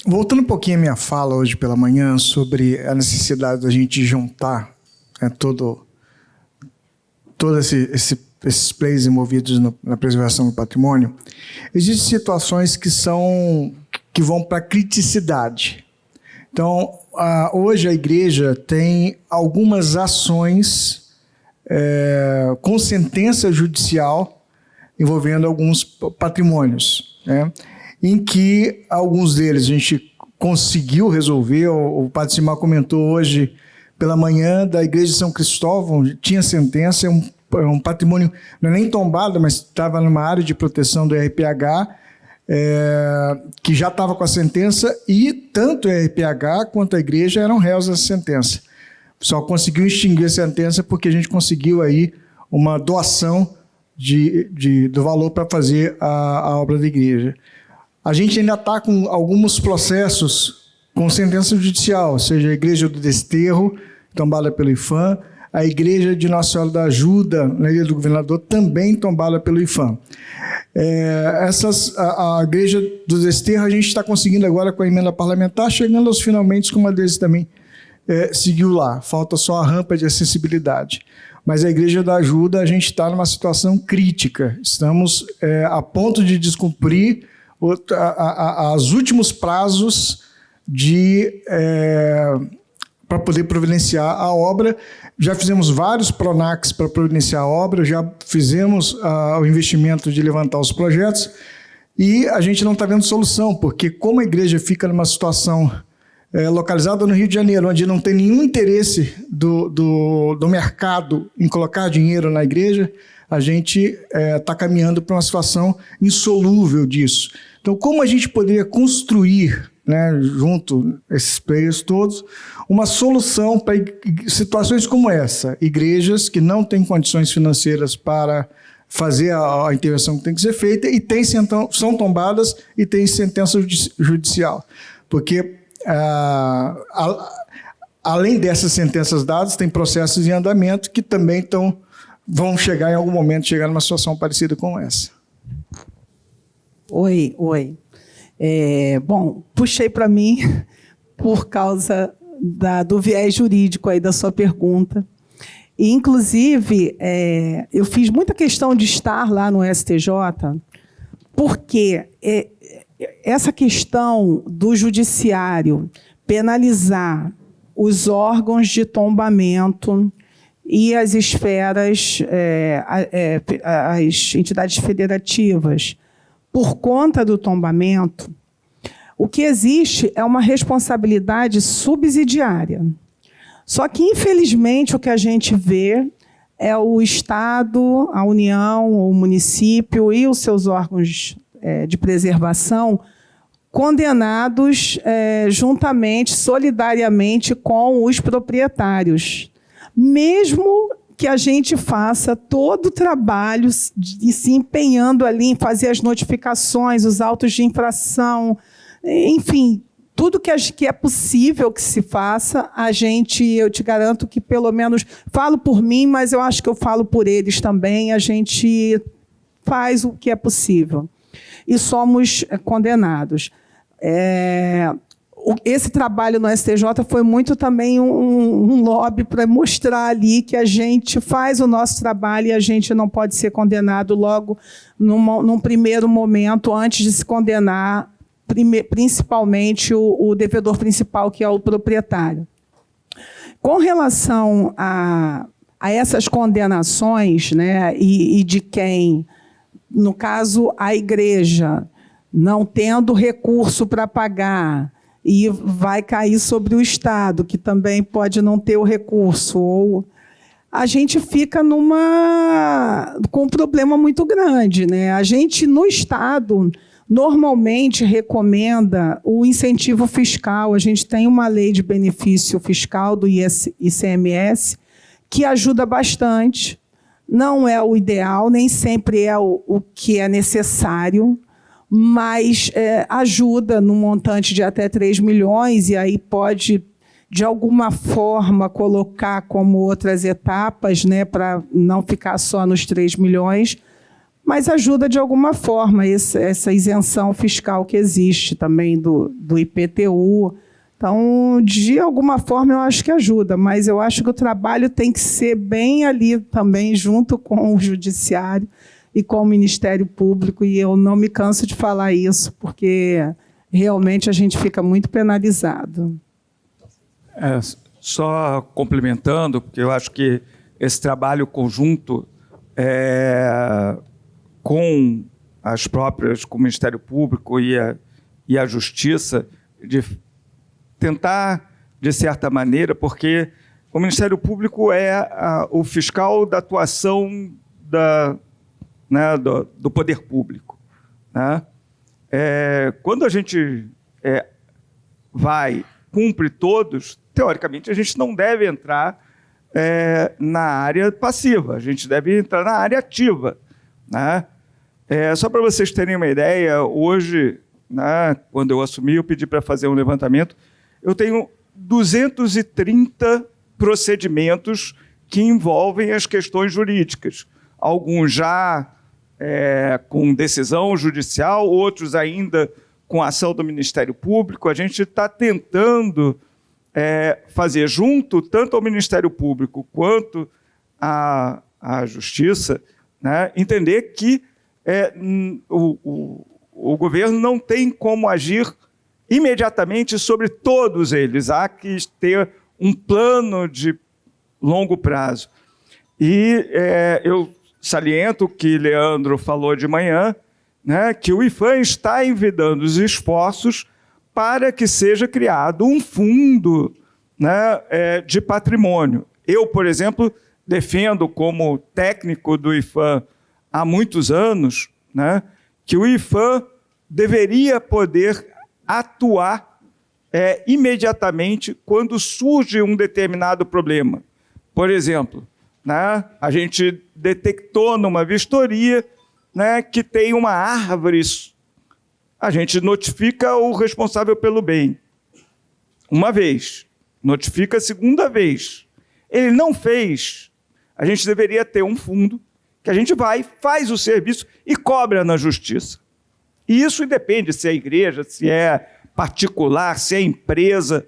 Voltando um pouquinho à minha fala hoje pela manhã sobre a necessidade da gente juntar todos esses players envolvidos na preservação do patrimônio, existem situações que vão para a criticidade. Então, hoje a igreja tem algumas ações com sentença judicial envolvendo alguns patrimônios, né? Em que alguns deles a gente conseguiu resolver. O padre Simar comentou hoje pela manhã da igreja de São Cristóvão, tinha sentença, é um patrimônio, não é nem tombado, mas estava numa área de proteção do RPH, que já estava com a sentença, e tanto o RPH quanto a igreja eram réus dessa sentença. Só conseguiu extinguir a sentença porque a gente conseguiu aí uma doação do valor para fazer a obra da igreja. A gente ainda está com alguns processos com sentença judicial, ou seja, a Igreja do Desterro, tombada pelo IPHAN, a Igreja de Nossa Senhora da Ajuda, na Ilha do Governador, também tombada pelo IPHAN. A Igreja do Desterro a gente está conseguindo agora com a emenda parlamentar, chegando aos finalmente com uma deles também seguiu lá. Falta só a rampa de acessibilidade. Mas a Igreja da Ajuda, a gente está numa situação crítica. Estamos a ponto de descumprir os últimos prazos para poder providenciar a obra. Já fizemos vários PRONACs para providenciar a obra, já fizemos o investimento de levantar os projetos e a gente não está vendo solução, porque como a igreja fica numa situação localizada no Rio de Janeiro, onde não tem nenhum interesse do mercado em colocar dinheiro na igreja, a gente está caminhando para uma situação insolúvel disso. Então, como a gente poderia construir, né, junto a esses players todos, uma solução para situações como essa? Igrejas que não têm condições financeiras para fazer a intervenção que tem que ser feita e são tombadas e têm sentença judicial. Porque, além dessas sentenças dadas, tem processos em andamento que também vão chegar em algum momento, numa situação parecida com essa. Oi. Bom, puxei para mim por causa do viés jurídico aí da sua pergunta. E, inclusive, eu fiz muita questão de estar lá no STJ, porque essa questão do judiciário penalizar os órgãos de tombamento e as esferas, as entidades federativas, por conta do tombamento, o que existe é uma responsabilidade subsidiária. Só que, infelizmente, o que a gente vê é o Estado, a União, o município e os seus órgãos de preservação condenados juntamente, solidariamente com os proprietários. Mesmo que a gente faça todo o trabalho de se empenhando ali em fazer as notificações, os autos de infração, enfim, tudo que é possível que se faça, eu te garanto que, pelo menos, falo por mim, mas eu acho que eu falo por eles também, a gente faz o que é possível. E somos condenados. Esse trabalho no STJ foi muito também um lobby para mostrar ali que a gente faz o nosso trabalho e a gente não pode ser condenado logo num primeiro momento, antes de se condenar, principalmente o devedor principal, que é o proprietário. Com relação a essas condenações, né, e de quem, no caso, a igreja, não tendo recurso para pagar, e vai cair sobre o Estado, que também pode não ter o recurso, ou a gente fica com um problema muito grande, né? A gente, no Estado, normalmente recomenda o incentivo fiscal. A gente tem uma lei de benefício fiscal do ICMS que ajuda bastante. Não é o ideal, nem sempre é o que é necessário, mas ajuda no montante de até 3 milhões, e aí pode, de alguma forma, colocar como outras etapas, né, para não ficar só nos 3 milhões, mas ajuda de alguma forma essa isenção fiscal que existe também do IPTU. Então, de alguma forma, eu acho que ajuda, mas eu acho que o trabalho tem que ser bem ali também, junto com o Judiciário e com o Ministério Público, e eu não me canso de falar isso, porque realmente a gente fica muito penalizado. Só complementando, porque eu acho que esse trabalho conjunto com as próprias, com o Ministério Público e a Justiça, de tentar, de certa maneira, porque o Ministério Público é o fiscal da atuação do poder público, né? Quando a gente cumpre todos, teoricamente, a gente não deve entrar na área passiva, a gente deve entrar na área ativa, né? Só para vocês terem uma ideia, hoje, né, quando eu assumi, eu pedi para fazer um levantamento, eu tenho 230 procedimentos que envolvem as questões jurídicas. Alguns já com decisão judicial, outros ainda com ação do Ministério Público. A gente está tentando fazer junto, tanto ao Ministério Público quanto à Justiça, né, entender que o governo não tem como agir imediatamente sobre todos eles. Há que ter um plano de longo prazo. E eu saliento que Leandro falou de manhã, né, que o IPHAN está envidando os esforços para que seja criado um fundo, né, de patrimônio. Eu, por exemplo, defendo como técnico do IPHAN há muitos anos, né, que o IPHAN deveria poder atuar imediatamente quando surge um determinado problema. Por exemplo, né, a gente detectou numa vistoria, né, que tem uma árvore, a gente notifica o responsável pelo bem uma vez, notifica a segunda vez. Ele não fez, a gente deveria ter um fundo que a gente vai, faz o serviço e cobra na justiça. E isso independe se é igreja, se é particular, se é empresa.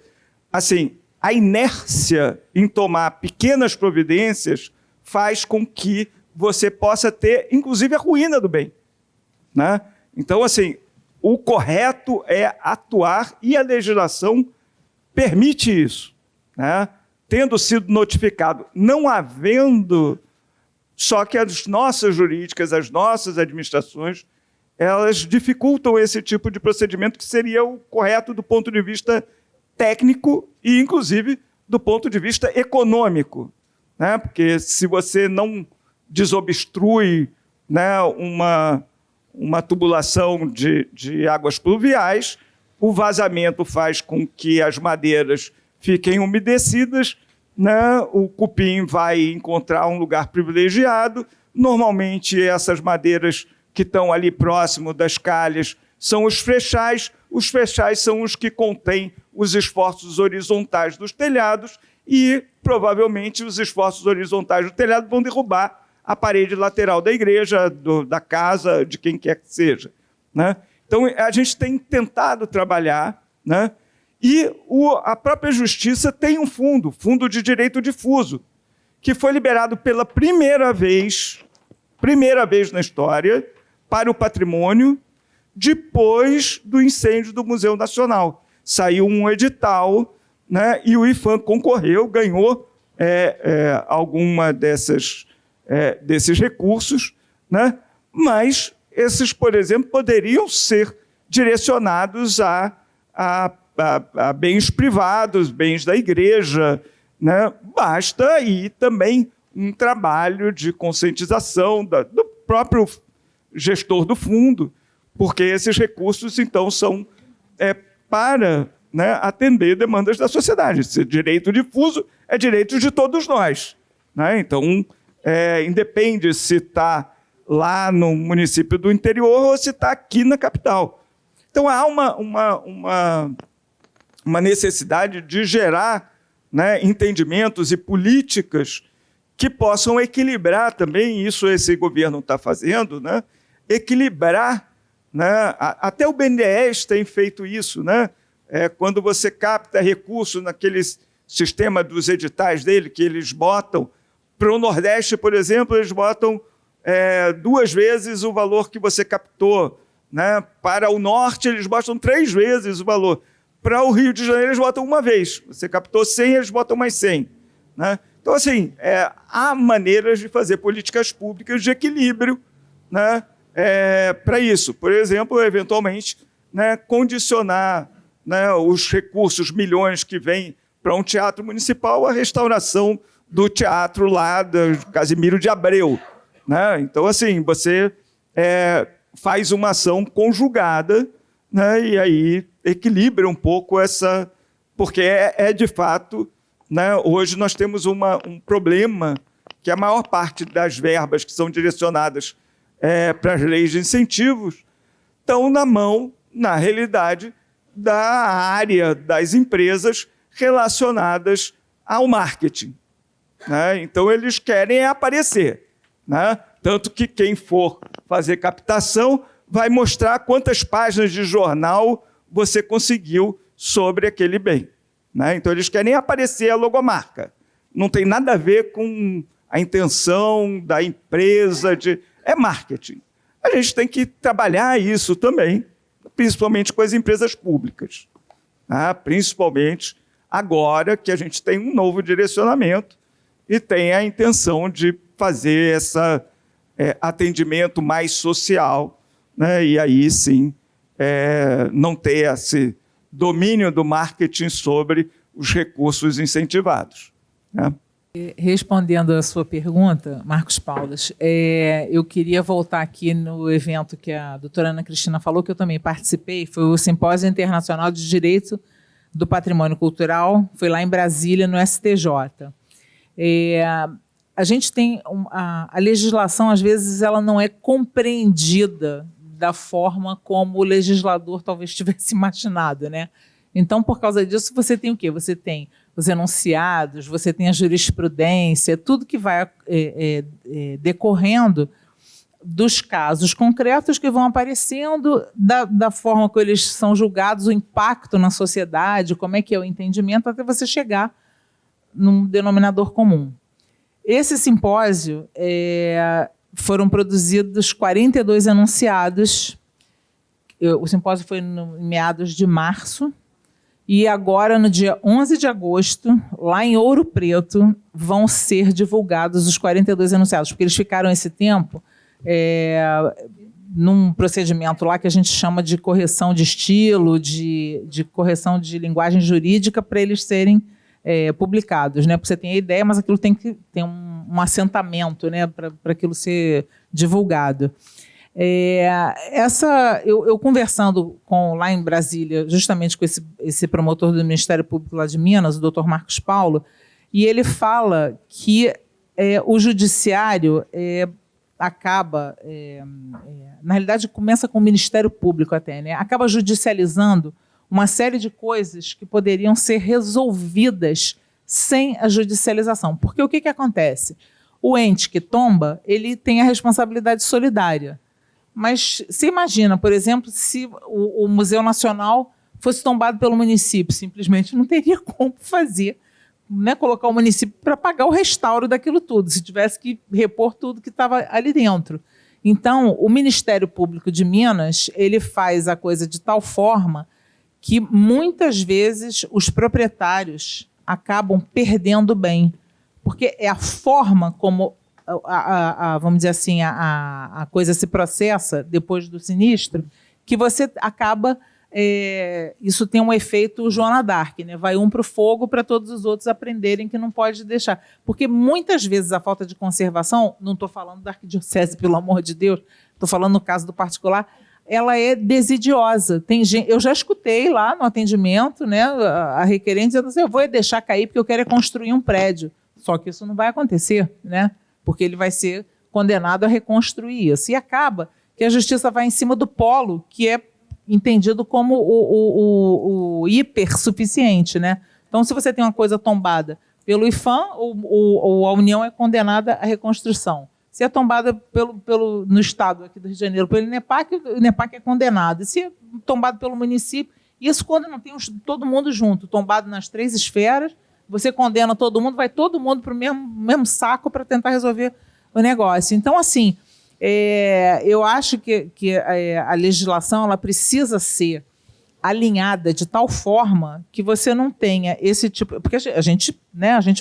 Assim, a inércia em tomar pequenas providências faz com que você possa ter, inclusive, a ruína do bem, né? Então, assim, o correto é atuar e a legislação permite isso, né? Tendo sido notificado, não havendo, só que as nossas jurídicas, as nossas administrações, elas dificultam esse tipo de procedimento que seria o correto do ponto de vista técnico e, inclusive, do ponto de vista econômico, né? Porque se você não desobstrui, né, uma tubulação de águas pluviais, o vazamento faz com que as madeiras fiquem umedecidas, né? O cupim vai encontrar um lugar privilegiado. Normalmente, essas madeiras que estão ali próximo das calhas são os freixais. Os freixais são os que contêm os esforços horizontais dos telhados e, provavelmente, os esforços horizontais do telhado vão derrubar a parede lateral da igreja, da casa, de quem quer que seja, né? Então, a gente tem tentado trabalhar, né? E a própria Justiça tem um fundo de direito difuso, que foi liberado pela primeira vez na história, para o patrimônio, depois do incêndio do Museu Nacional. Saiu um edital, né, e o IPHAN concorreu, ganhou alguma desses recursos, né, mas esses, por exemplo, poderiam ser direcionados a bens privados, bens da igreja, né? Basta aí também um trabalho de conscientização do próprio gestor do fundo, porque esses recursos, então, são para, né, atender demandas da sociedade. Esse direito difuso é direito de todos nós, né? Então, independe se está lá no município do interior ou se está aqui na capital. Então, há uma necessidade de gerar, né, entendimentos e políticas que possam equilibrar também, isso esse governo está fazendo, né? Equilibrar, né? Até o BNDES tem feito isso, né? Quando você capta recurso naquele sistema dos editais dele, que eles botam, para o Nordeste, por exemplo, eles botam 2 vezes o valor que você captou, né? Para o Norte, eles botam 3 vezes o valor. Para o Rio de Janeiro, eles botam 1 vez. Você captou 100, eles botam mais 100. Né? Então, assim, há maneiras de fazer políticas públicas de equilíbrio, né? Para isso. Por exemplo, eventualmente, né, condicionar, né, os recursos, milhões que vêm para um teatro municipal à restauração do teatro lá do Casimiro de Abreu. Né? Então, assim, você faz uma ação conjugada, né, e aí equilibra um pouco essa... Porque de fato, né, hoje nós temos um problema que a maior parte das verbas que são direcionadas para as leis de incentivos estão na mão, na realidade, da área das empresas relacionadas ao marketing. Né? Então, eles querem aparecer. Né? Tanto que quem for fazer captação vai mostrar quantas páginas de jornal você conseguiu sobre aquele bem. Né? Então, eles querem aparecer a logomarca. Não tem nada a ver com a intenção da empresa de... É marketing. A gente tem que trabalhar isso também, principalmente com as empresas públicas. Tá? Principalmente agora que a gente tem um novo direcionamento e tem a intenção de fazer esse atendimento mais social, né? E aí sim não ter esse domínio do marketing sobre os recursos incentivados. Né? Respondendo à sua pergunta, Marcos Paulas, eu queria voltar aqui no evento que a doutora Ana Cristina falou, que eu também participei, foi o Simpósio Internacional de Direito do Patrimônio Cultural, foi lá em Brasília, no STJ. A gente tem a legislação, às vezes, ela não é compreendida da forma como o legislador talvez tivesse imaginado, né? Então, por causa disso, você tem o quê? Você tem os enunciados, você tem a jurisprudência, tudo que vai decorrendo dos casos concretos que vão aparecendo, da forma como eles são julgados, o impacto na sociedade, como é que é o entendimento, até você chegar num denominador comum. Esse simpósio, foram produzidos 42 enunciados, o simpósio foi em meados de março, e agora, no dia 11 de agosto, lá em Ouro Preto, vão ser divulgados os 42 enunciados, porque eles ficaram esse tempo num procedimento lá que a gente chama de correção de estilo, de correção de linguagem jurídica, para eles serem publicados, né? Porque você tem a ideia, mas aquilo tem que ter um assentamento, né, para aquilo ser divulgado. Eu conversando lá em Brasília, justamente com esse promotor do Ministério Público lá de Minas, o doutor Marcos Paulo, e ele fala que o judiciário acaba, na realidade começa com o Ministério Público até, né? Acaba judicializando uma série de coisas que poderiam ser resolvidas sem a judicialização. Porque o que acontece? O ente que tomba, ele tem a responsabilidade solidária. Mas você imagina, por exemplo, se o Museu Nacional fosse tombado pelo município, simplesmente não teria como fazer, né, colocar o município para pagar o restauro daquilo tudo, se tivesse que repor tudo que estava ali dentro. Então, o Ministério Público de Minas, ele faz a coisa de tal forma que, muitas vezes, os proprietários acabam perdendo bem, porque é a forma como... vamos dizer assim, a coisa se processa depois do sinistro, que você acaba... isso tem um efeito Joana d'Arc, né? Vai um para o fogo para todos os outros aprenderem que não pode deixar. Porque muitas vezes a falta de conservação, não estou falando da arquidiocese, pelo amor de Deus, estou falando no caso do particular, ela é desidiosa. Tem gente, eu já escutei lá no atendimento, né, a requerente dizendo assim, eu vou deixar cair porque eu quero construir um prédio. Só que isso não vai acontecer, né? Porque ele vai ser condenado a reconstruir isso. E acaba que a justiça vai em cima do polo, que é entendido como o hipersuficiente, né? Então, se você tem uma coisa tombada pelo IPHAN, ou a União é condenada à reconstrução. Se é tombada no Estado aqui do Rio de Janeiro pelo INEPAC, o INEPAC é condenado. E se é tombado pelo município, isso quando não tem todo mundo junto, tombado nas 3 esferas, você condena todo mundo, vai todo mundo para o mesmo saco para tentar resolver o negócio. Então, assim, eu acho que a legislação ela precisa ser alinhada de tal forma que você não tenha esse tipo... Porque a gente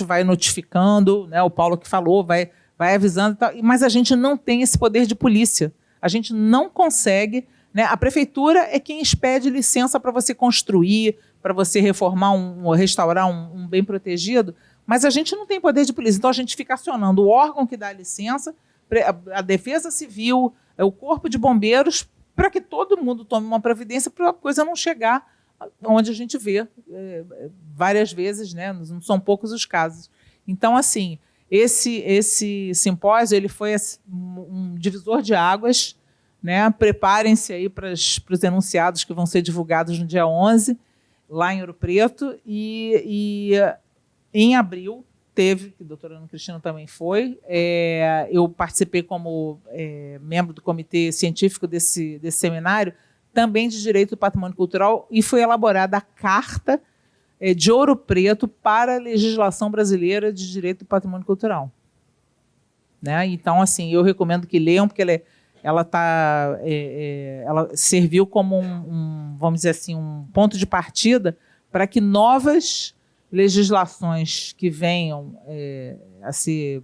vai notificando, né, o Paulo que falou, vai avisando, e tal, mas a gente não tem esse poder de polícia. A gente não consegue... Né, a prefeitura é quem expede licença para você construir, para você reformar restaurar um bem protegido, mas a gente não tem poder de polícia. Então, a gente fica acionando o órgão que dá a licença, a Defesa Civil, o Corpo de Bombeiros, para que todo mundo tome uma providência para a coisa não chegar onde a gente vê várias vezes, né? Não são poucos os casos. Então, assim, esse simpósio ele foi um divisor de águas, né? Preparem-se aí para os enunciados que vão ser divulgados no dia 11, lá em Ouro Preto, e em abril teve, que a doutora Ana Cristina também foi, eu participei como membro do comitê científico desse seminário, também de Direito do Patrimônio Cultural, e foi elaborada a Carta de Ouro Preto para a legislação brasileira de Direito do Patrimônio Cultural. Né? Então, assim, eu recomendo que leiam, porque ela serviu como vamos dizer assim, um ponto de partida para que novas legislações que venham a ser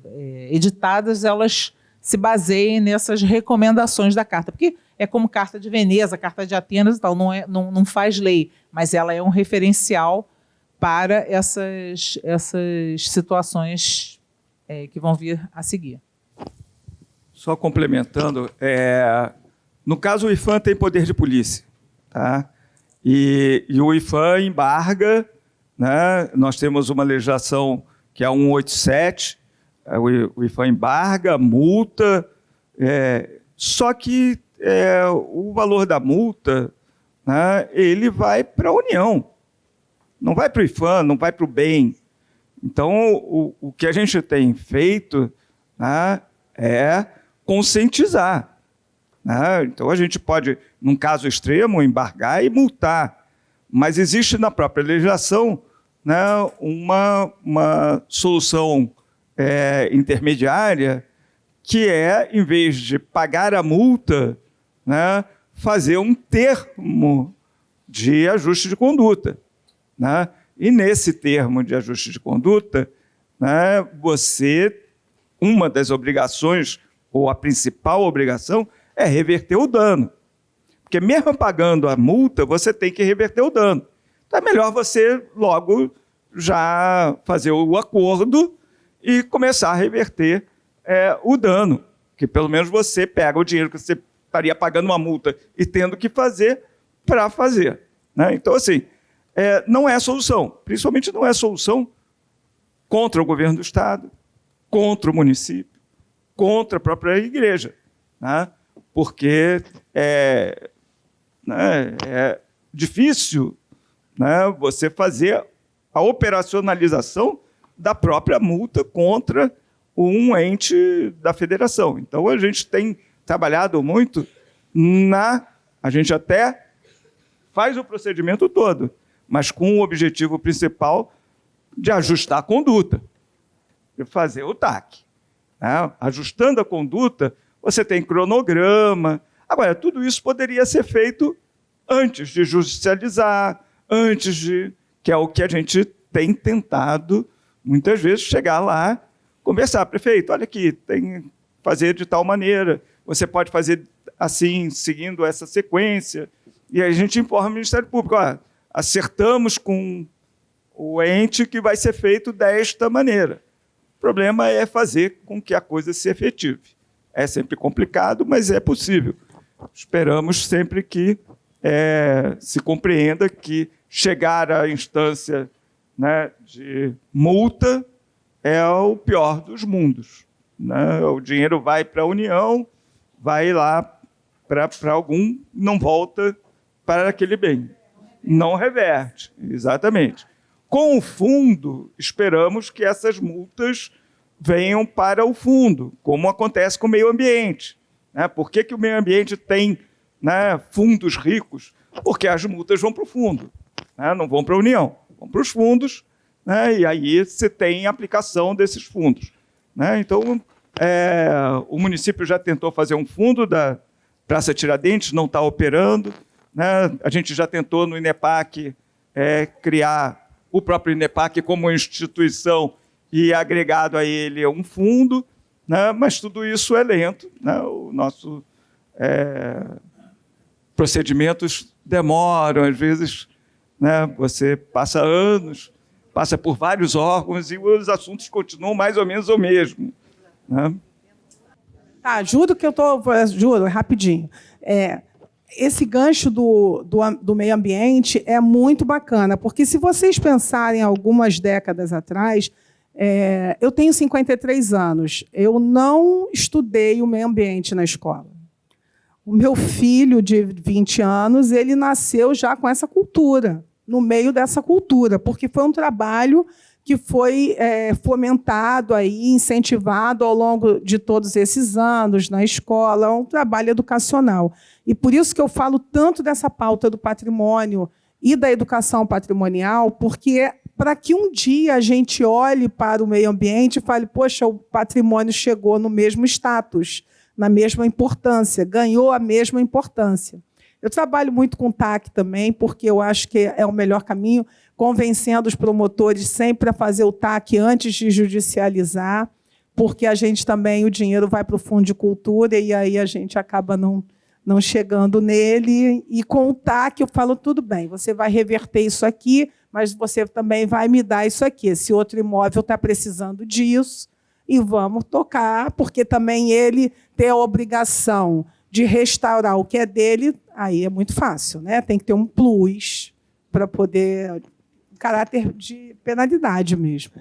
editadas, elas se baseiem nessas recomendações da Carta. Porque é como Carta de Veneza, Carta de Atenas e tal, não faz lei, mas ela é um referencial para essas situações que vão vir a seguir. Só complementando, no caso o IPHAN tem poder de polícia, tá? E o IPHAN embarga, né? Nós temos uma legislação que é a 187, o IPHAN embarga, multa, só que o valor da multa, né, ele vai para a União, não vai para o IPHAN, não vai para o bem. Então, o que a gente tem feito, né, é conscientizar. Né? Então, a gente pode, num caso extremo, embargar e multar, mas existe na própria legislação, né, uma solução intermediária, que em vez de pagar a multa, né, fazer um termo de ajuste de conduta. Né? E nesse termo de ajuste de conduta, né, uma das obrigações, ou a principal obrigação, é reverter o dano. Porque mesmo pagando a multa, você tem que reverter o dano. Então é melhor você logo já fazer o acordo e começar a reverter o dano. Que pelo menos você pega o dinheiro que você estaria pagando uma multa e tendo que fazer para fazer. Né? Então, assim, não é solução. Principalmente não é solução contra o governo do Estado, contra o município, contra a própria igreja, né? Porque é difícil, né, você fazer a operacionalização da própria multa contra um ente da federação. Então, a gente tem trabalhado muito a gente até faz o procedimento todo, mas com o objetivo principal de ajustar a conduta, de fazer o TAC. Ajustando a conduta, você tem cronograma. Agora, tudo isso poderia ser feito antes de judicializar, que é o que a gente tem tentado, muitas vezes, chegar lá, conversar. Prefeito, olha aqui, tem que fazer de tal maneira, você pode fazer assim, seguindo essa sequência. E aí a gente informa o Ministério Público, acertamos com o ente que vai ser feito desta maneira. O problema é fazer com que a coisa se efetive. É sempre complicado, mas é possível. Esperamos sempre que se compreenda que chegar à instância, né, de multa é o pior dos mundos. Né? O dinheiro vai para a União, vai lá para algum, não volta para aquele bem. Não reverte, exatamente. Com o fundo, esperamos que essas multas venham para o fundo, como acontece com o meio ambiente. Né? Por que o meio ambiente tem, né, fundos ricos? Porque as multas vão para o fundo, né? Não vão para a União, vão para os fundos, né? E aí você tem aplicação desses fundos. Né? Então, o município já tentou fazer um fundo da Praça Tiradentes, não está operando. Né? A gente já tentou no INEPAC criar o próprio INEPAC como instituição e agregado a ele um fundo, né? Mas tudo isso é lento. Né? O nosso procedimentos demoram, às vezes, né? Você passa anos, passa por vários órgãos e os assuntos continuam mais ou menos o mesmo. Né? Tá, juro, rapidinho. Esse gancho do meio ambiente é muito bacana, porque se vocês pensarem algumas décadas atrás, eu tenho 53 anos, eu não estudei o meio ambiente na escola. O meu filho, de 20 anos, ele nasceu já com essa cultura, no meio dessa cultura, porque foi um trabalho que foi fomentado, aí, incentivado ao longo de todos esses anos na escola, um trabalho educacional. E por isso que eu falo tanto dessa pauta do patrimônio e da educação patrimonial, porque para que um dia a gente olhe para o meio ambiente e fale, poxa, o patrimônio chegou no mesmo status, na mesma importância, ganhou a mesma importância. Eu trabalho muito com TAC também, porque eu acho que é o melhor caminho, convencendo os promotores sempre a fazer o TAC antes de judicializar, porque a gente também, o dinheiro vai para o Fundo de Cultura e aí a gente acaba não chegando nele. E com o TAC eu falo, tudo bem, você vai reverter isso aqui, mas você também vai me dar isso aqui. Esse outro imóvel está precisando disso e vamos tocar, porque também ele tem a obrigação de restaurar o que é dele, aí é muito fácil, né? Tem que ter um plus para poder... caráter de penalidade mesmo.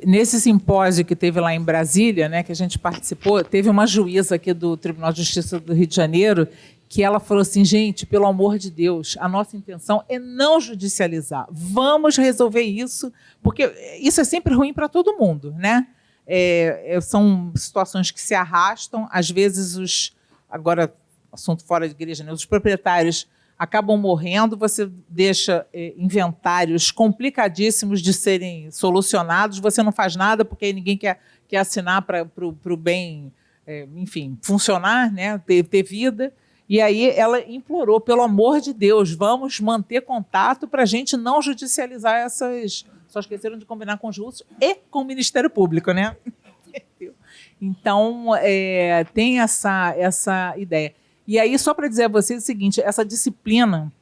Nesse simpósio que teve lá em Brasília, né, que a gente participou, teve uma juíza aqui do Tribunal de Justiça do Rio de Janeiro que ela falou assim, gente, pelo amor de Deus, a nossa intenção é não judicializar. Vamos resolver isso, porque isso é sempre ruim para todo mundo, né? São situações que se arrastam, às vezes agora, assunto fora de igreja, né, os proprietários acabam morrendo, você deixa inventários complicadíssimos de serem solucionados, você não faz nada porque ninguém quer assinar para o bem, enfim, funcionar, né, ter vida. E aí ela implorou, pelo amor de Deus, vamos manter contato para a gente não judicializar essas... Só esqueceram de combinar com os russos e com o Ministério Público, né? Então, tem essa ideia. E aí, só para dizer a vocês o seguinte, essa disciplina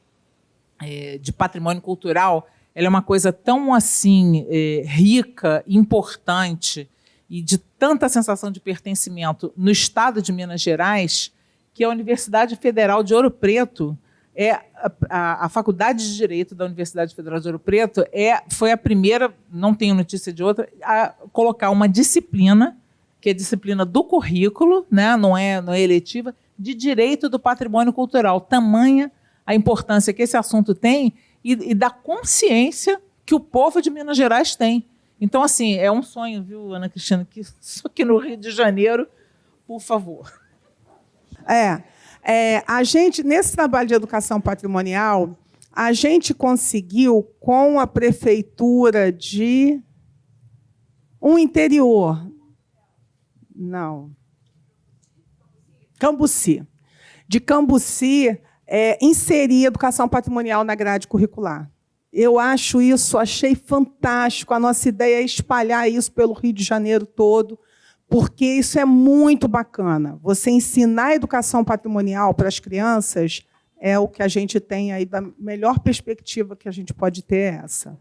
de patrimônio cultural, ela é uma coisa tão assim rica, importante e de tanta sensação de pertencimento no estado de Minas Gerais, que a Universidade Federal de Ouro Preto, a Faculdade de Direito da Universidade Federal de Ouro Preto foi a primeira, não tenho notícia de outra, a colocar uma disciplina, que é a disciplina do currículo, né, não é eletiva, de direito do patrimônio cultural. Tamanha a importância que esse assunto tem e da consciência que o povo de Minas Gerais tem. Então, assim, é um sonho, viu, Ana Cristina, que isso aqui no Rio de Janeiro, por favor. A gente, nesse trabalho de educação patrimonial, a gente conseguiu, com a prefeitura de interior, Cambuci. De Cambuci, inserir educação patrimonial na grade curricular. Eu achei fantástico. A nossa ideia é espalhar isso pelo Rio de Janeiro todo, porque isso é muito bacana. Você ensinar a educação patrimonial para as crianças é o que a gente tem aí, da melhor perspectiva que a gente pode ter é essa,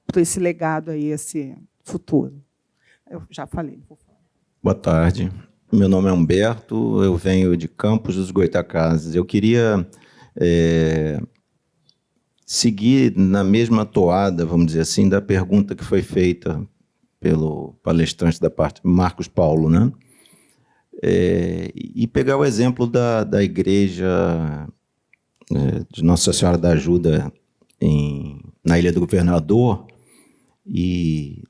para esse legado aí, esse futuro. Eu já falei. Boa tarde. Meu nome é Humberto, eu venho de Campos dos Goitacazes. Eu queria seguir na mesma toada, vamos dizer assim, da pergunta que foi feita pelo palestrante da parte, Marcos Paulo, né? E pegar o exemplo da igreja de Nossa Senhora da Ajuda na Ilha do Governador, e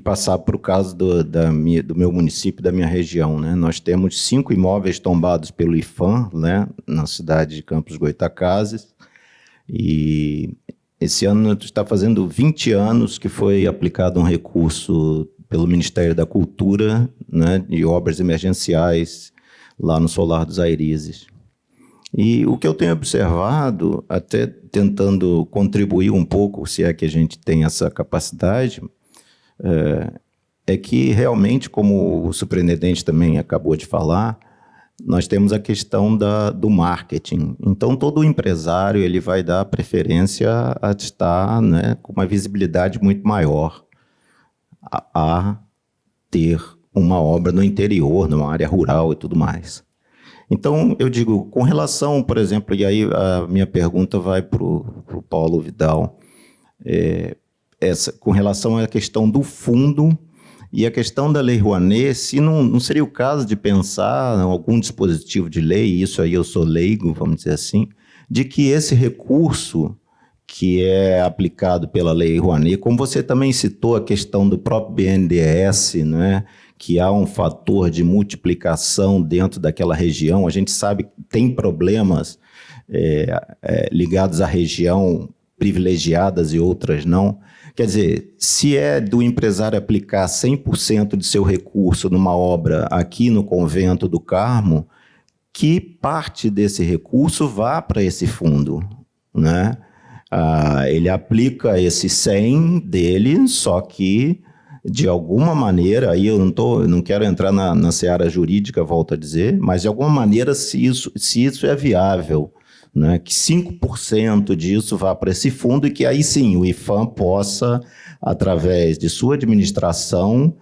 passar para o caso do meu município, da minha região, né? Nós temos 5 imóveis tombados pelo IPHAN, né, na cidade de Campos Goytacazes, e esse ano está fazendo 20 anos que foi aplicado um recurso pelo Ministério da Cultura, né, de obras emergenciais lá no Solar dos Airizes. E o que eu tenho observado, até tentando contribuir um pouco, se é que a gente tem essa capacidade, é que realmente, como o superintendente também acabou de falar, nós temos a questão do marketing. Então, todo empresário ele vai dar preferência a estar, né, com uma visibilidade muito maior a ter uma obra no interior, numa área rural e tudo mais. Então, eu digo, com relação, por exemplo, e aí a minha pergunta vai para o Paulo Vidal, com relação à questão do fundo e a questão da Lei Rouanet, se não seria o caso de pensar em algum dispositivo de lei, isso aí eu sou leigo, vamos dizer assim, de que esse recurso que é aplicado pela Lei Rouanet, como você também citou a questão do próprio BNDES, né, que há um fator de multiplicação dentro daquela região, a gente sabe que tem problemas ligados à região privilegiadas e outras não. Quer dizer, se é do empresário aplicar 100% de seu recurso numa obra aqui no Convento do Carmo, que parte desse recurso vá para esse fundo, né? Ele aplica esse 100 dele, só que, de alguma maneira, aí eu não quero entrar na seara jurídica, volto a dizer, mas de alguma maneira, se isso é viável, né, que 5% disso vá para esse fundo e que aí sim o IPHAN possa, através de sua administração,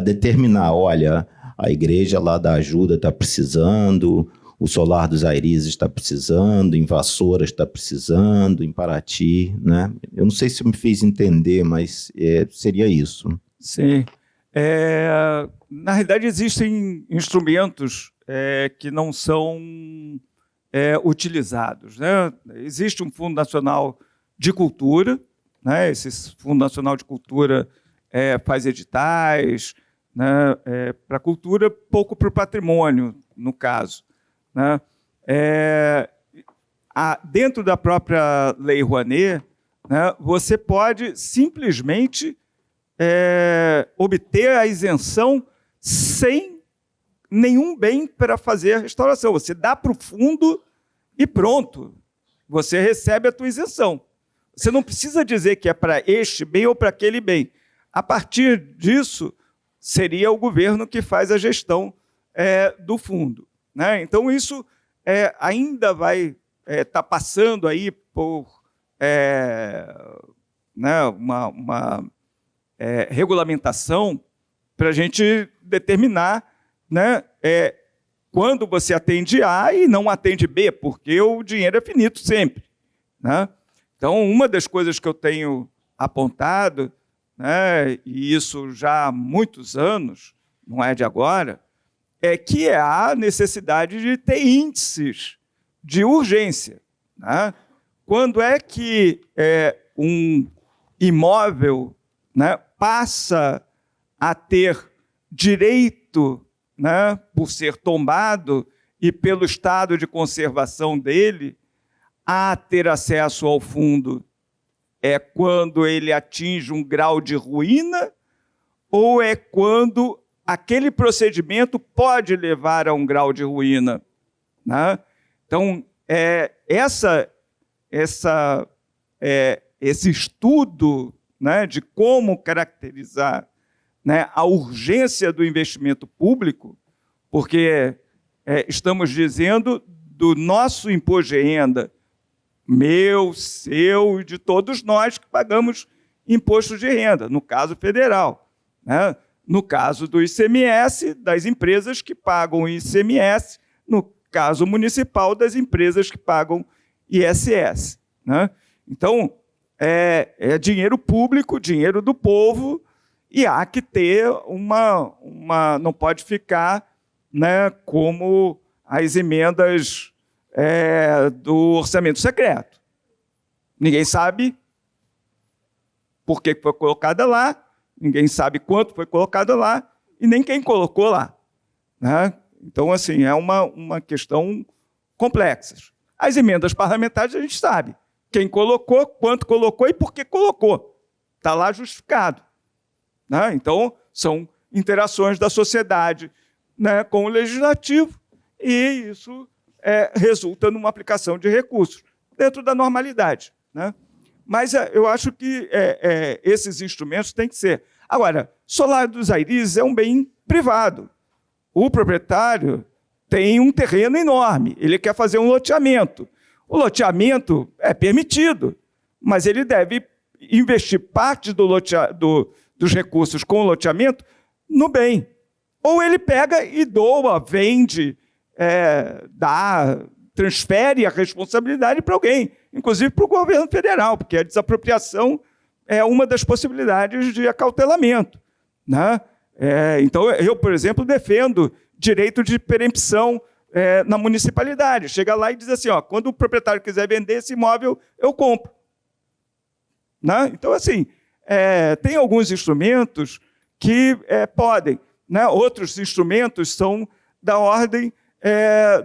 determinar, olha, a igreja lá da ajuda está precisando, o Solar dos Airizes está precisando, em Vassouras está precisando, em Paraty, né? Eu não sei se me fez entender, mas seria isso. Sim. Na realidade, existem instrumentos que não são utilizados, né? Existe um Fundo Nacional de Cultura, né? Esse Fundo Nacional de Cultura faz editais, né? Para a cultura, pouco para o patrimônio, no caso, né? Dentro da própria Lei Rouanet, né, você pode simplesmente obter a isenção sem nenhum bem para fazer a restauração. Você dá para o fundo e pronto. Você recebe a tua isenção. Você não precisa dizer que é para este bem ou para aquele bem. A partir disso, seria o governo que faz a gestão do fundo, né? Então, isso ainda vai estar passando aí por né, uma regulamentação para a gente determinar, né, quando você atende A e não atende B, porque o dinheiro é finito sempre, né? Então, uma das coisas que eu tenho apontado, né, e isso já há muitos anos, não é de agora, é que há necessidade de ter índices de urgência, né? Quando é que um imóvel, né, passa a ter direito, né, por ser tombado e pelo estado de conservação dele, a ter acesso ao fundo? É quando ele atinge um grau de ruína ou é quando aquele procedimento pode levar a um grau de ruína, né? Então, esse estudo, né, de como caracterizar, né, a urgência do investimento público, porque estamos dizendo do nosso imposto de renda, meu, seu e de todos nós que pagamos imposto de renda, no caso federal, né? No caso do ICMS, das empresas que pagam ICMS, no caso municipal, das empresas que pagam ISS, né? Então, é dinheiro público, dinheiro do povo, e há que ter não pode ficar, né, como as emendas do orçamento secreto. Ninguém sabe por que foi colocada lá, ninguém sabe quanto foi colocado lá, e nem quem colocou lá, né? Então, assim, é uma questão complexa. As emendas parlamentares a gente sabe quem colocou, quanto colocou e por que colocou. Está lá justificado, né? Então, são interações da sociedade, né, com o legislativo, e isso resulta numa aplicação de recursos dentro da normalidade, né? Mas eu acho que esses instrumentos têm que ser. Agora, Solar dos Airis é um bem privado. O proprietário tem um terreno enorme, ele quer fazer um loteamento. O loteamento é permitido, mas ele deve investir parte dos recursos com o loteamento no bem. Ou ele pega e doa, vende, transfere a responsabilidade para alguém, inclusive para o governo federal, porque a desapropriação é uma das possibilidades de acautelamento, né? Então, eu, por exemplo, defendo direito de perempção na municipalidade. Chega lá e diz assim, ó, quando o proprietário quiser vender esse imóvel, eu compro. Né? Então, assim, tem alguns instrumentos que podem, né? Outros instrumentos são da ordem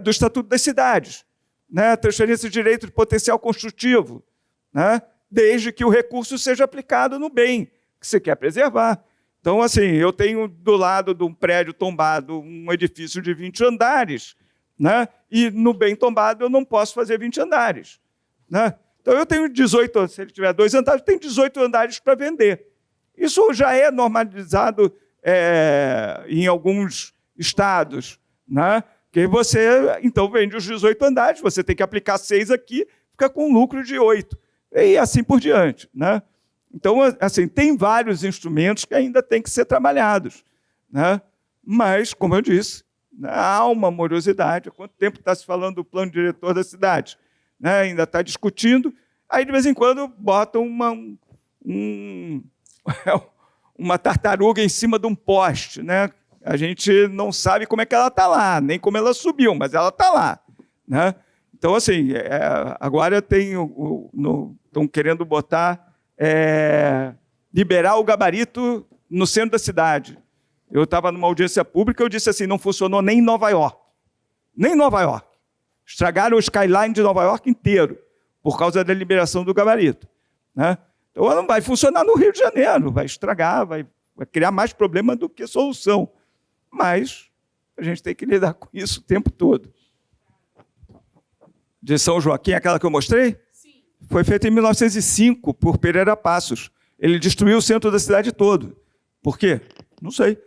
do Estatuto das Cidades, né? Transferência de direito de potencial construtivo, né? Desde que o recurso seja aplicado no bem que você quer preservar. Então, assim, eu tenho do lado de um prédio tombado um edifício de 20 andares, né? E no bem tombado eu não posso fazer 20 andares. Né? Então, eu tenho 18, se ele tiver 2 andares, eu tenho 18 andares para vender. Isso já é normalizado em alguns estados, né? Que você, então, vende os 18 andares, você tem que aplicar 6 aqui, fica com um lucro de 8, e assim por diante, né? Então, assim, tem vários instrumentos que ainda têm que ser trabalhados, né? Mas, como eu disse, há uma morosidade. Há quanto tempo está se falando do plano diretor da cidade? Né? Ainda está discutindo. Aí, de vez em quando, botam uma tartaruga em cima de um poste, né? A gente não sabe como é que ela está lá, nem como ela subiu, mas ela está lá, né? Então, assim, agora estão querendo botar... liberar o gabarito no centro da cidade. Eu estava numa audiência pública, eu disse assim, não funcionou nem em Nova York. Nem em Nova York. Estragaram o skyline de Nova York inteiro, por causa da liberação do gabarito. Né? Então, não vai funcionar no Rio de Janeiro, vai estragar, vai criar mais problema do que solução. Mas a gente tem que lidar com isso o tempo todo. De São Joaquim, aquela que eu mostrei? Foi feito em 1905 por Pereira Passos. Ele destruiu o centro da cidade todo. Por quê? Não sei.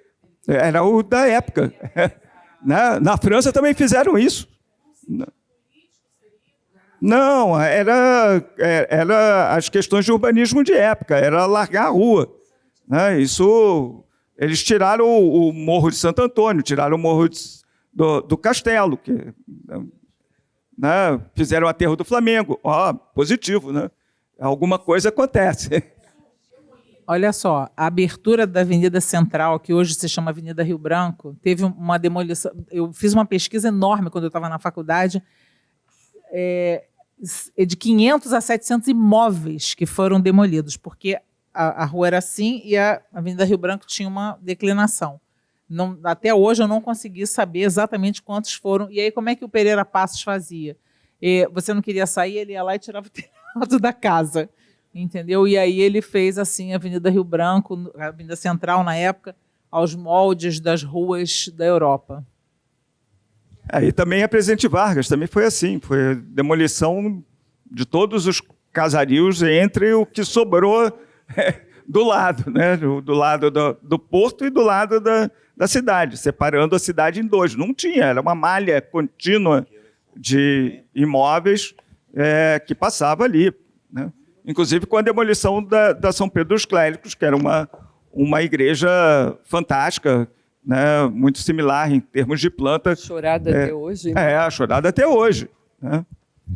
Era o da época. Na França também fizeram isso. Não, era as questões de urbanismo de época, era largar a rua. Né? Isso, eles tiraram o Morro de Santo Antônio, tiraram o Morro do Castelo, que... Né? Fizeram o aterro do Flamengo. Positivo, né? Alguma coisa acontece. Olha só, a abertura da Avenida Central, que hoje se chama Avenida Rio Branco, teve uma demolição. Eu fiz uma pesquisa enorme quando eu estava na faculdade, de 500 a 700 imóveis que foram demolidos, porque a rua era assim e a Avenida Rio Branco tinha uma declinação. Não, até hoje eu não consegui saber exatamente quantos foram. E aí, como é que o Pereira Passos fazia? Você não queria sair, ele ia lá e tirava o telhado da casa. Entendeu? E aí ele fez assim a Avenida Rio Branco, a Avenida Central, na época, aos moldes das ruas da Europa. E também a Presidente Vargas também foi assim. Foi demolição de todos os casarios entre o que sobrou do lado, né? Do lado do porto e do lado da cidade, separando a cidade em dois. Não tinha, era uma malha contínua de imóveis que passava ali. Né? Inclusive com a demolição da São Pedro dos Clérigos, que era uma igreja fantástica, né? Muito similar em termos de planta. Chorada até hoje. Né? Chorada até hoje. Né?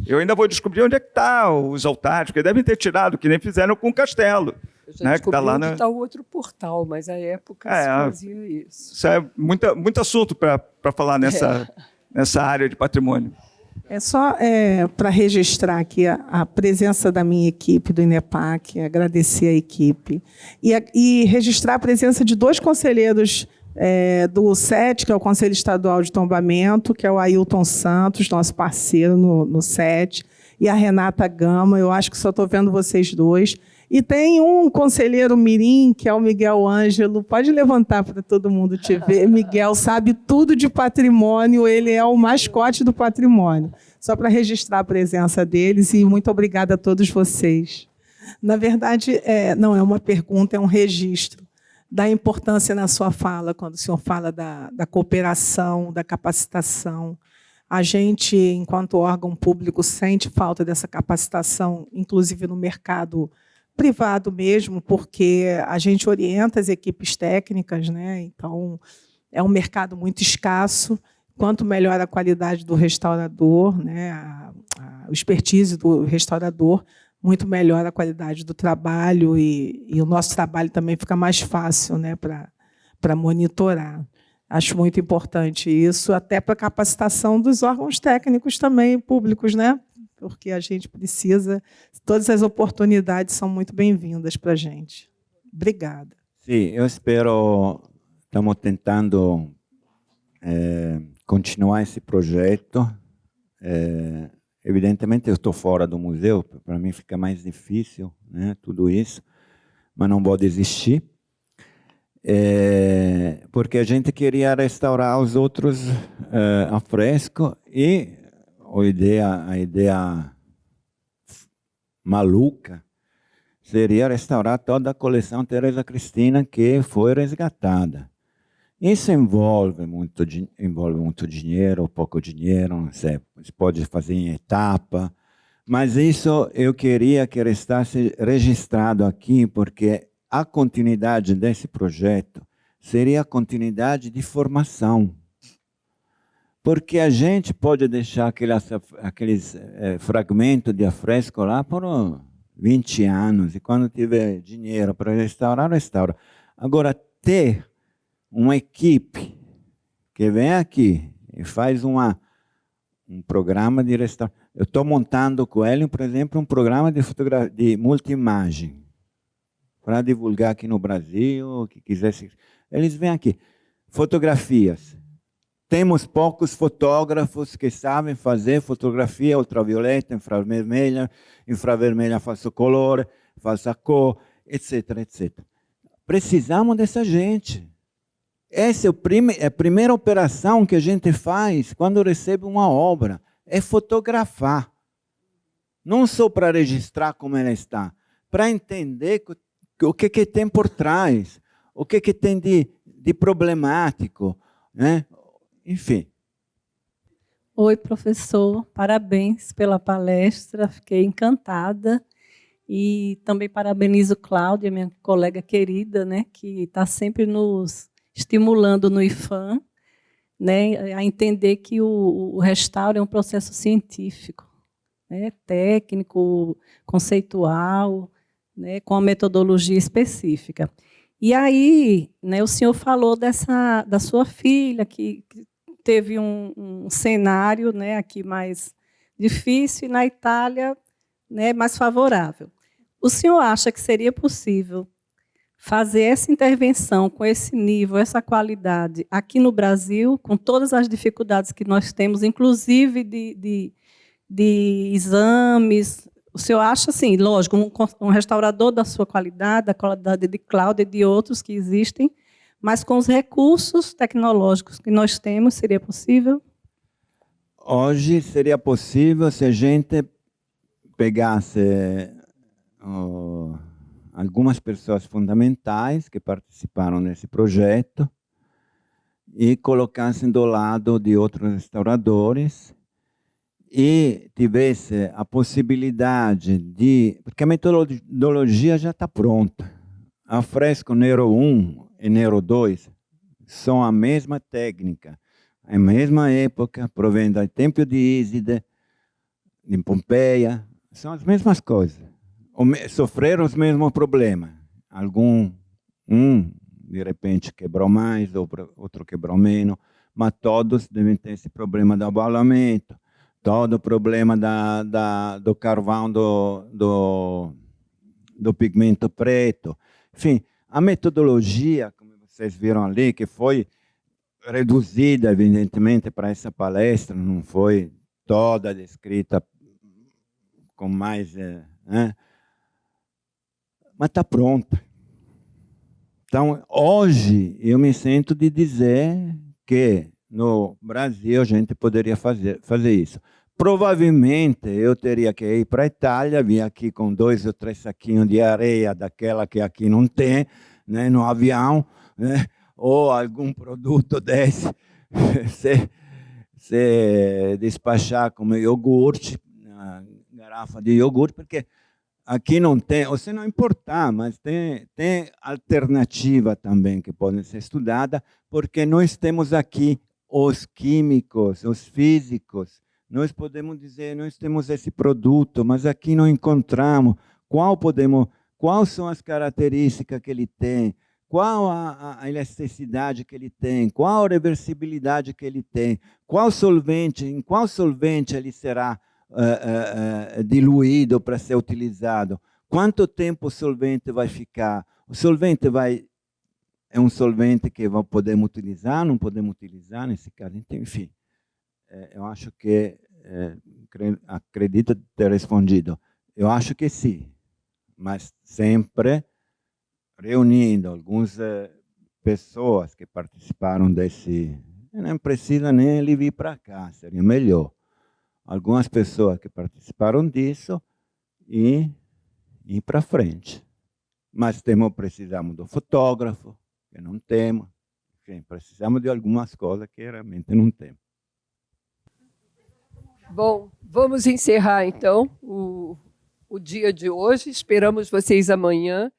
Eu ainda vou descobrir onde é que estão os altares, porque devem ter tirado, que nem fizeram com o castelo. Eu já descobri onde está o outro portal, mas à época se fazia isso. Isso é muito assunto para falar nessa área de patrimônio. É só para registrar aqui a presença da minha equipe do INEPAC, agradecer a equipe, e registrar a presença de 2 conselheiros do SET, que é o Conselho Estadual de Tombamento, que é o Ailton Santos, nosso parceiro no SET, e a Renata Gama. Eu acho que só estou vendo vocês 2. E tem um conselheiro mirim, que é o Miguel Ângelo. Pode levantar para todo mundo te ver. Miguel sabe tudo de patrimônio, ele é o mascote do patrimônio. Só para registrar a presença deles, e muito obrigada a todos vocês. Na verdade, não é uma pergunta, é um registro da importância na sua fala, quando o senhor fala da cooperação, da capacitação. A gente, enquanto órgão público, sente falta dessa capacitação, inclusive no mercado privado mesmo, porque a gente orienta as equipes técnicas, né? Então, é um mercado muito escasso. Quanto melhor a qualidade do restaurador, né? a expertise do restaurador, muito melhor a qualidade do trabalho, e o nosso trabalho também fica mais fácil, né? para monitorar. Acho muito importante isso, até para a capacitação dos órgãos técnicos também, públicos, né? Porque a gente precisa, todas as oportunidades são muito bem-vindas para a gente. Obrigada. Sim, eu espero, estamos tentando continuar esse projeto. Evidentemente, eu estou fora do museu, para mim fica mais difícil, né, tudo isso, mas não vou desistir, porque a gente queria restaurar os outros afrescos, e a ideia maluca seria restaurar toda a coleção Teresa Cristina, que foi resgatada. Isso envolve muito dinheiro ou pouco dinheiro, não sei, se pode fazer em etapa, mas isso eu queria que restasse registrado aqui, porque a continuidade desse projeto seria a continuidade de formação. Porque a gente pode deixar aqueles fragmentos de afresco lá por 20 anos, e quando tiver dinheiro para restaurar, restaura. Agora, ter uma equipe que vem aqui e faz um programa de restauração. Eu estou montando com ele, por exemplo, um programa de multi-imagem para divulgar aqui no Brasil, que quisesse. Eles vêm aqui. Fotografias. Temos poucos fotógrafos que sabem fazer fotografia ultravioleta, infravermelha falso color, falsa cor, etc, etc. Precisamos dessa gente. Essa é a primeira operação que a gente faz quando recebe uma obra, é fotografar. Não só para registrar como ela está, para entender o que tem por trás, o que tem de problemático, né? Enfim. Oi, professor, parabéns pela palestra, fiquei encantada. E também parabenizo Cláudia, minha colega querida, né, que está sempre nos estimulando no IFAM, né, a entender que o restauro é um processo científico, né, técnico, conceitual, né, com a metodologia específica. E aí, né, o senhor falou da sua filha, que teve um cenário, né, aqui mais difícil, e na Itália, né, mais favorável. O senhor acha que seria possível fazer essa intervenção com esse nível, essa qualidade, aqui no Brasil, com todas as dificuldades que nós temos, inclusive de exames? O senhor acha, assim, lógico, um restaurador da sua qualidade, da qualidade de Cláudia e de outros que existem, mas com os recursos tecnológicos que nós temos, seria possível? Hoje seria possível se a gente pegasse algumas pessoas fundamentais que participaram desse projeto e colocassem do lado de outros restauradores e tivesse a possibilidade de... Porque a metodologia já está pronta. A fresco Nero 1 e Nero 2 são a mesma técnica, a mesma época, provém do Templo de Íside, em Pompeia, são as mesmas coisas. Sofreram os mesmos problemas. De repente, quebrou mais, outro quebrou menos, mas todos devem ter esse problema de abalamento, todo o problema do carvão do pigmento preto. Enfim, a metodologia, como vocês viram ali, que foi reduzida, evidentemente, para essa palestra, não foi toda descrita com mais... mas está pronta. Então, hoje, eu me sinto de dizer que no Brasil a gente poderia fazer isso. Provavelmente eu teria que ir para a Itália, vir aqui com 2 ou 3 saquinhos de areia, daquela que aqui não tem, né, no avião, né, ou algum produto desse, se despachar como iogurte, garrafa de iogurte, porque aqui não tem, ou se não importar, mas tem alternativa também que pode ser estudada, porque nós temos aqui os químicos, os físicos. Nós podemos dizer, nós temos esse produto, mas aqui não encontramos quais são as características que ele tem, qual a elasticidade que ele tem, qual a reversibilidade que ele tem, em qual solvente ele será diluído para ser utilizado, quanto tempo o solvente vai ficar, o solvente é um solvente que podemos utilizar, não podemos utilizar nesse caso, então, enfim, eu acho que, acredito ter respondido, eu acho que sim, mas sempre reunindo algumas pessoas que participaram desse, não precisa nem ele vir para cá, seria melhor. Algumas pessoas que participaram disso e ir para frente. Mas precisamos do fotógrafo, que não temos. Enfim, precisamos de algumas coisas que realmente não temos. Bom, vamos encerrar então o dia de hoje. Esperamos vocês amanhã.